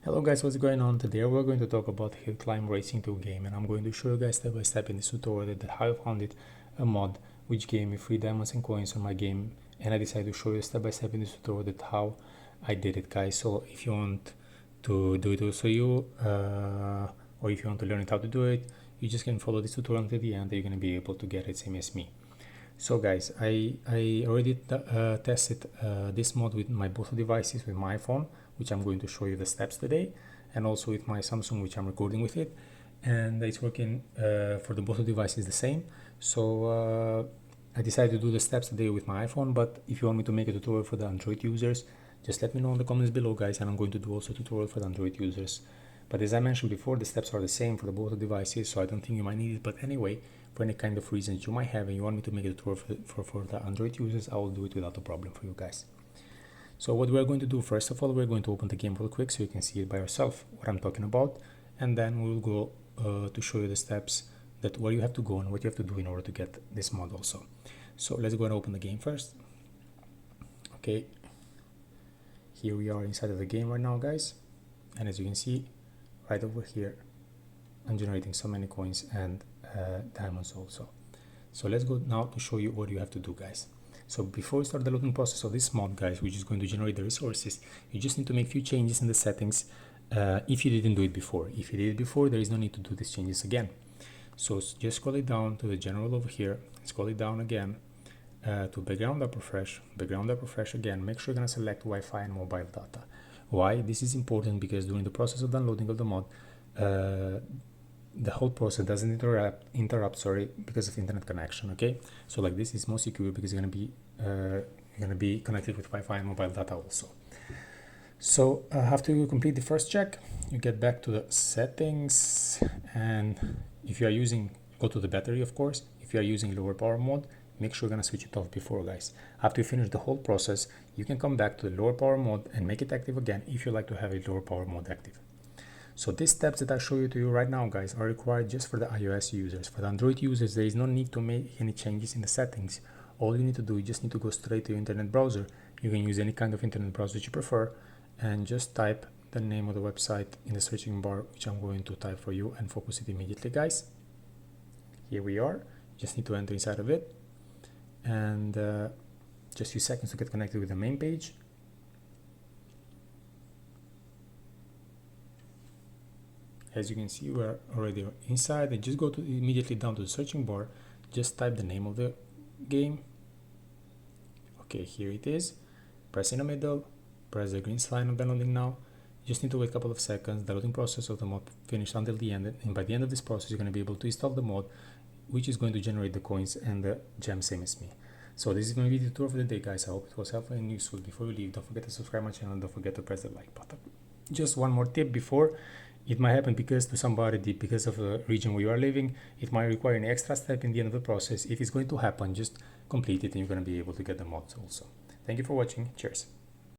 Hello guys, what's going on? Today we're going to talk about Hill Climb Racing 2 game, and I'm going to show you guys step by step in this tutorial that how I found it a mod which gave me free diamonds and coins on my game, and I decided to show you step by step in this tutorial that how I did it, guys. So if you want to do it also or if you want to learn it how to do it, you just can follow this tutorial until the end and you're going to be able to get it same as me. So guys, I already tested this mod with my both devices, with my iPhone, which I'm going to show you the steps today, and also with my Samsung, which I'm recording with it, and it's working for the both devices the same. So I decided to do the steps today with my iPhone, but if you want me to make a tutorial for the Android users, just let me know in the comments below, guys, and I'm going to do also a tutorial for the Android users. But as I mentioned before, the steps are the same for the both devices, so I don't think you might need it. But anyway, for any kind of reasons you might have and you want me to make a tutorial for the Android users, I will do it without a problem for you guys. So what we're going to do, first of all, we're going to open the game real quick so you can see it by yourself, what I'm talking about. And then we'll go to show you the steps that where you have to go and what you have to do in order to get this mod also. So let's go and open the game first. Okay, here we are inside of the game right now, guys. And as you can see, right over here, I'm generating so many coins and diamonds also. So let's go now to show you what you have to do, guys. So before we start the loading process of this mod, guys, which is going to generate the resources, you just need to make a few changes in the settings if you didn't do it before. If you did it before, there is no need to do these changes again. So just scroll it down to the general over here, scroll it down again to background up refresh again. Make sure you're gonna select Wi-Fi and mobile data. Why? This is important because during the process of downloading of the mod, the whole process doesn't interrupt because of internet connection. Okay, so like this is more secure because you're gonna be connected with Wi-Fi and mobile data also. So after you complete the first check, you get back to the settings, and if you are using, go to the battery, of course. If you are using lower power mode, make sure you're gonna switch it off before, guys. After you finish the whole process, you can come back to the lower power mode and make it active again if you like to have a lower power mode active. So these steps that I show you to you right now, guys, are required just for the iOS users. For the Android users, there is no need to make any changes in the settings. All you need to do, you just need to go straight to your internet browser. You can use any kind of internet browser that you prefer, and just type the name of the website in the searching bar, which I'm going to type for you, and focus it immediately, guys. Here we are. You just need to enter inside of it, and just a few seconds to get connected with the main page. As you can see, we're already inside, and just go to immediately down to the searching bar, just type the name of the game. Okay, here it is. Press in the middle, press the green sign of downloading now. You just need to wait a couple of seconds. The loading process of the mod finished until the end, and by the end of this process, you're going to be able to install the mod, which is going to generate the coins and the gems same as me. So this is going to be the tour for the day, guys. I hope it was helpful and useful. Before you leave, don't forget to subscribe my channel and don't forget to press the like button. Just one more tip before. It might happen because to somebody, because of the region where you are living, it might require an extra step in the end of the process. If it's going to happen, just complete it and you're going to be able to get the mods also. Thank you for watching. Cheers.